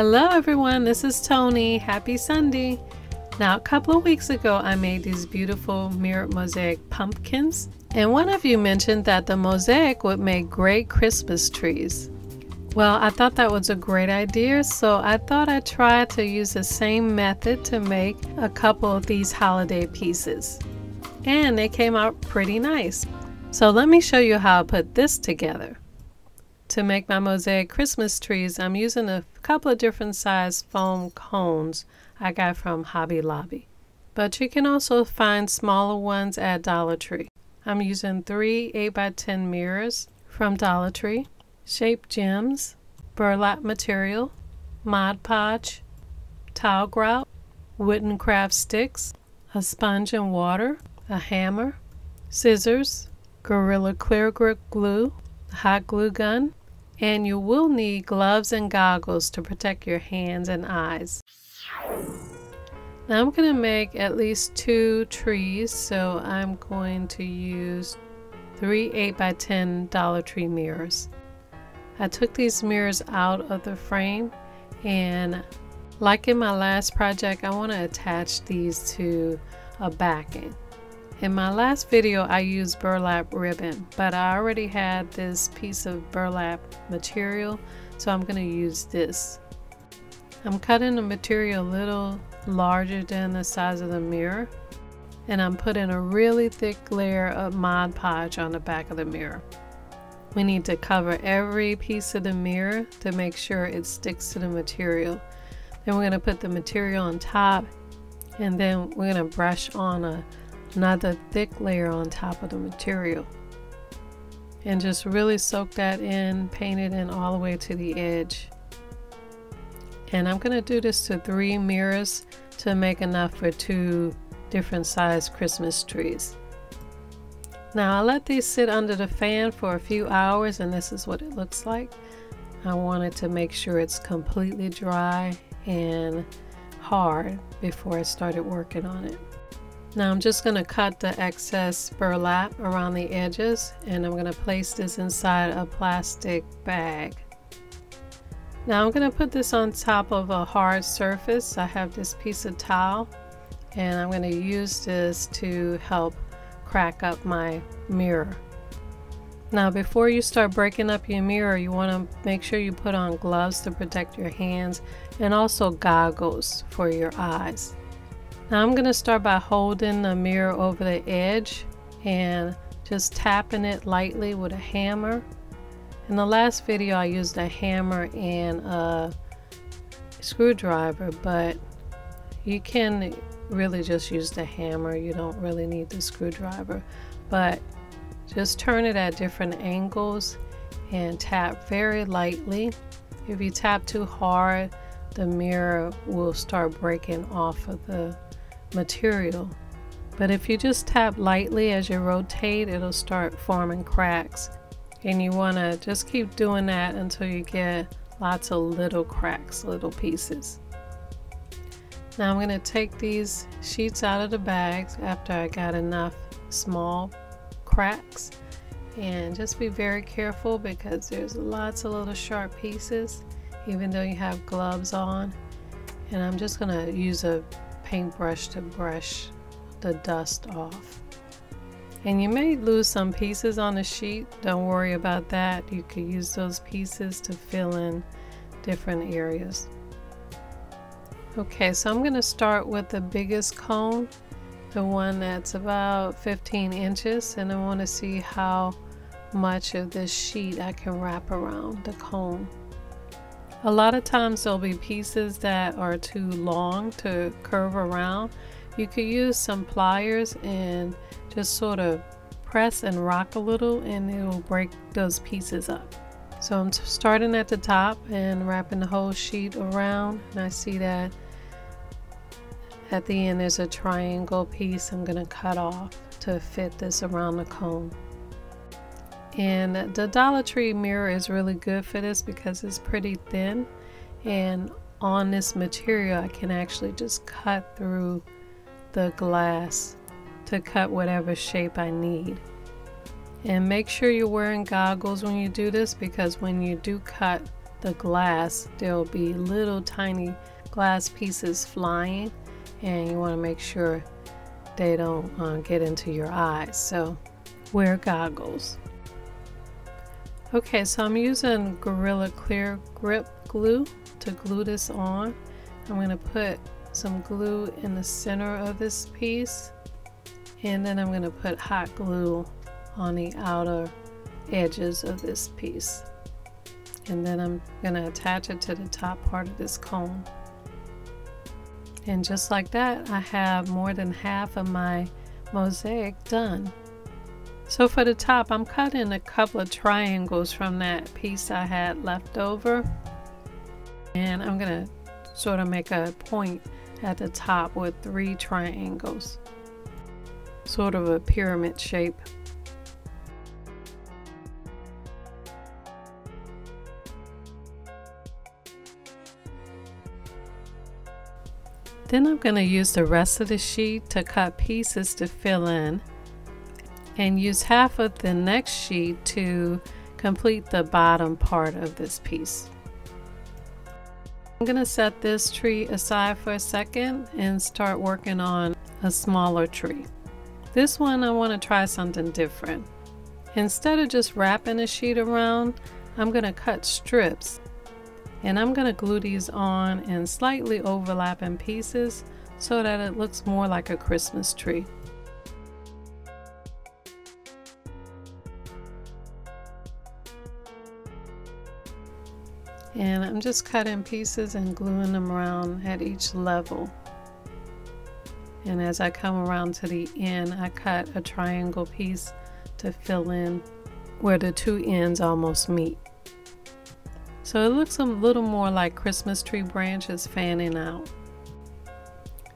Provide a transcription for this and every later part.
Hello everyone, this is Toni. Happy Sunday. Now a couple of weeks ago I made these beautiful mirrored mosaic pumpkins, and one of you mentioned that the mosaic would make great Christmas trees. Well, I thought that was a great idea, so I thought I'd try to use the same method to make a couple of these holiday pieces. And they came out pretty nice. So let me show you how I put this together. To make my mosaic Christmas trees, I'm using a couple of different size foam cones I got from Hobby Lobby. But you can also find smaller ones at Dollar Tree. I'm using 3 8x10 mirrors from Dollar Tree, shaped gems, burlap material, Mod Podge, tile grout, wooden craft sticks, a sponge and water, a hammer, scissors, Gorilla Clear Grip glue, hot glue gun, and you will need gloves and goggles to protect your hands and eyes. Now I'm going to make at least 2 trees, so I'm going to use 3 8x10 Dollar Tree mirrors. I took these mirrors out of the frame, and like in my last project, I want to attach these to a backing. In my last video I used burlap ribbon, but I already had this piece of burlap material, so I'm going to use this. I'm cutting the material a little larger than the size of the mirror, and I'm putting a really thick layer of Mod Podge on the back of the mirror. We need to cover every piece of the mirror to make sure it sticks to the material. Then we're going to put the material on top, and then we're going to brush on another thick layer on top of the material. And just really soak that in, paint it in all the way to the edge. And I'm going to do this to 3 mirrors to make enough for 2 different size Christmas trees. Now I let these sit under the fan for a few hours, and this is what it looks like. I wanted to make sure it's completely dry and hard before I started working on it. Now I'm just going to cut the excess burlap around the edges, and I'm going to place this inside a plastic bag. Now I'm going to put this on top of a hard surface. I have this piece of towel, and I'm going to use this to help crack up my mirror. Now before you start breaking up your mirror, you want to make sure you put on gloves to protect your hands, and also goggles for your eyes. Now I'm going to start by holding the mirror over the edge and just tapping it lightly with a hammer. In the last video I used a hammer and a screwdriver, but you can really just use the hammer. You don't really need the screwdriver, but just turn it at different angles and tap very lightly. If you tap too hard, the mirror will start breaking off of the material. But if you just tap lightly as you rotate, it'll start forming cracks, and you want to just keep doing that until you get lots of little cracks, little pieces. Now I'm going to take these sheets out of the bags after I got enough small cracks, and just be very careful because there's lots of little sharp pieces even though you have gloves on. And I'm just going to use a paintbrush to brush the dust off. And you may lose some pieces on the sheet. Don't worry about that. You could use those pieces to fill in different areas. Okay, so I'm going to start with the biggest cone, the one that's about 15 inches, and I want to see how much of this sheet I can wrap around the cone. A lot of times there'll be pieces that are too long to curve around. You could use some pliers and just sort of press and rock a little, and it will break those pieces up. So I'm starting at the top and wrapping the whole sheet around, and I see that at the end there's a triangle piece I'm going to cut off to fit this around the cone. And the Dollar Tree mirror is really good for this because it's pretty thin, and on this material I can actually just cut through the glass to cut whatever shape I need. And make sure you're wearing goggles when you do this, because when you do cut the glass, there'll be little tiny glass pieces flying, and you want to make sure they don't get into your eyes, so wear goggles. Okay, so I'm using Gorilla Clear Grip glue to glue this on. I'm going to put some glue in the center of this piece, and then I'm going to put hot glue on the outer edges of this piece, and then I'm going to attach it to the top part of this cone. And just like that, I have more than half of my mosaic done. So for the top, I'm cutting a couple of triangles from that piece I had left over, and I'm going to sort of make a point at the top with 3 triangles, sort of a pyramid shape. Then I'm going to use the rest of the sheet to cut pieces to fill in, and use half of the next sheet to complete the bottom part of this piece. I'm going to set this tree aside for a second and start working on a smaller tree. This one I want to try something different. Instead of just wrapping a sheet around, I'm going to cut strips. And I'm going to glue these on in slightly overlapping pieces so that it looks more like a Christmas tree. And I'm just cutting pieces and gluing them around at each level. And as I come around to the end, I cut a triangle piece to fill in where the 2 ends almost meet. So it looks a little more like Christmas tree branches fanning out.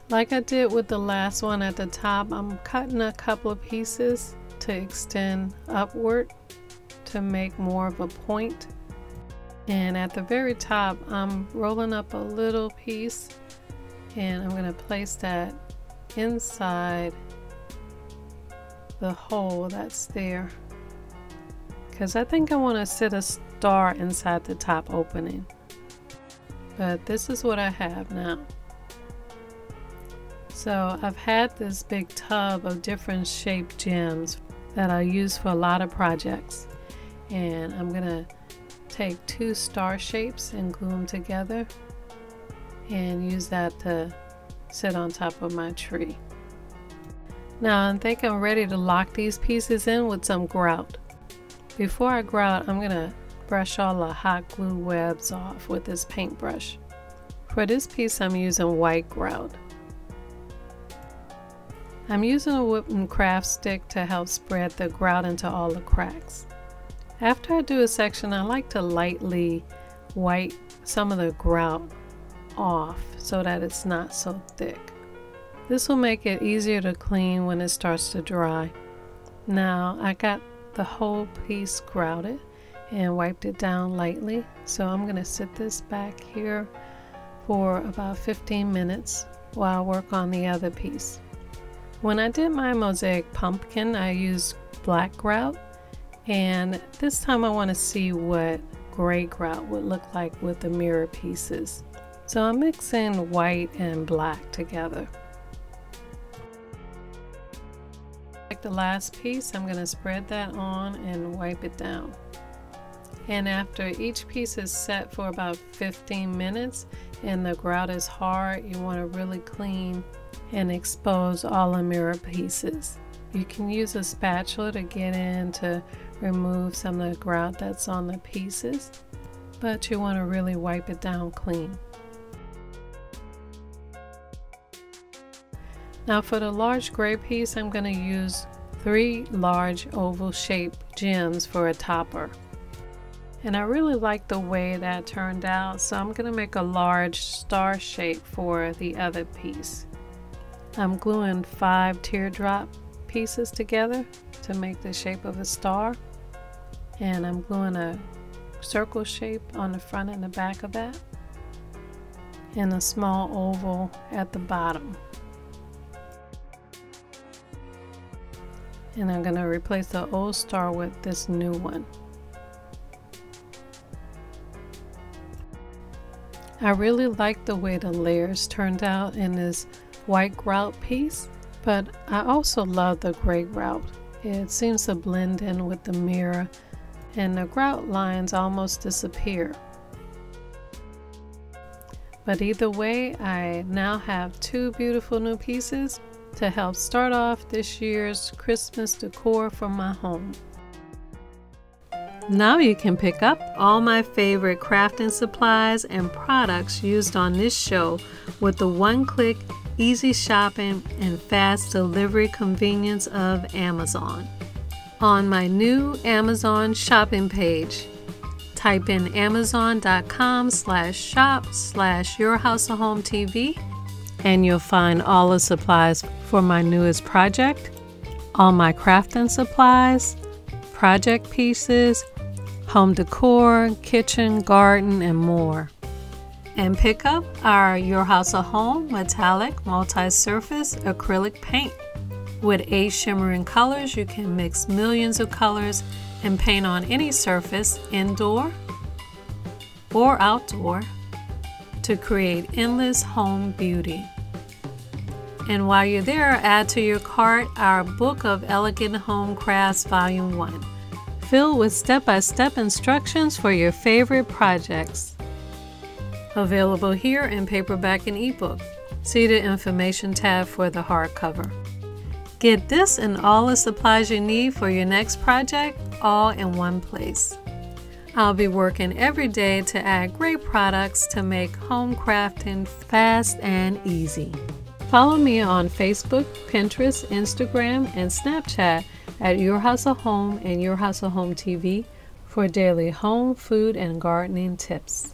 Like I did with the last one at the top, I'm cutting a couple of pieces to extend upward to make more of a point. And at the very top, I'm rolling up a little piece, and I'm going to place that inside the hole that's there, because I think I want to sit a star inside the top opening. But this is what I have now. So I've had this big tub of different shaped gems that I use for a lot of projects, and I'm gonna take 2 star shapes and glue them together and use that to sit on top of my tree. Now I think I'm ready to lock these pieces in with some grout. Before I grout, I'm gonna brush all the hot glue webs off with this paintbrush. For this piece, I'm using white grout. I'm using a wooden craft stick to help spread the grout into all the cracks. After I do a section, I like to lightly wipe some of the grout off so that it's not so thick. This will make it easier to clean when it starts to dry. Now I got the whole piece grouted and wiped it down lightly, so I'm going to sit this back here for about 15 minutes while I work on the other piece. When I did my mosaic pumpkin, I used black grout, and this time I want to see what gray grout would look like with the mirror pieces. So I'm mixing white and black together. Like the last piece, I'm going to spread that on and wipe it down. And after each piece is set for about 15 minutes and the grout is hard, you want to really clean and expose all the mirror pieces. You can use a spatula to get in to remove some of the grout that's on the pieces, but you want to really wipe it down clean. Now for the large gray piece, I'm going to use 3 large oval shaped gems for a topper. And I really like the way that turned out, so I'm going to make a large star shape for the other piece. I'm gluing 5 teardrop pieces together to make the shape of a star, and I'm gluing a circle shape on the front and the back of that, and a small oval at the bottom. And I'm going to replace the old star with this new one. I really like the way the layers turned out in this white grout piece, but I also love the gray grout. It seems to blend in with the mirror and the grout lines almost disappear. But either way, I now have two beautiful new pieces to help start off this year's Christmas decor for my home. Now you can pick up all my favorite crafting supplies and products used on this show with the one-click, easy shopping, and fast delivery convenience of Amazon. On my new Amazon shopping page, type in amazon.com/shop/yourhouseofhometv and you'll find all the supplies for my newest project, all my crafting supplies, project pieces, home decor, kitchen, garden, and more. And pick up our Your House of Home metallic multi-surface acrylic paint. With 8 shimmering colors, you can mix millions of colors and paint on any surface, indoor or outdoor, to create endless home beauty. And while you're there, add to your cart our Book of Elegant Home Crafts Volume 1, filled with step-by-step instructions for your favorite projects. Available here in paperback and ebook. See the information tab for the hardcover. Get this and all the supplies you need for your next project all in one place. I'll be working every day to add great products to make home crafting fast and easy. Follow me on Facebook, Pinterest, Instagram, and Snapchat at Your House of Home and Your House of Home TV for daily home, food, and gardening tips.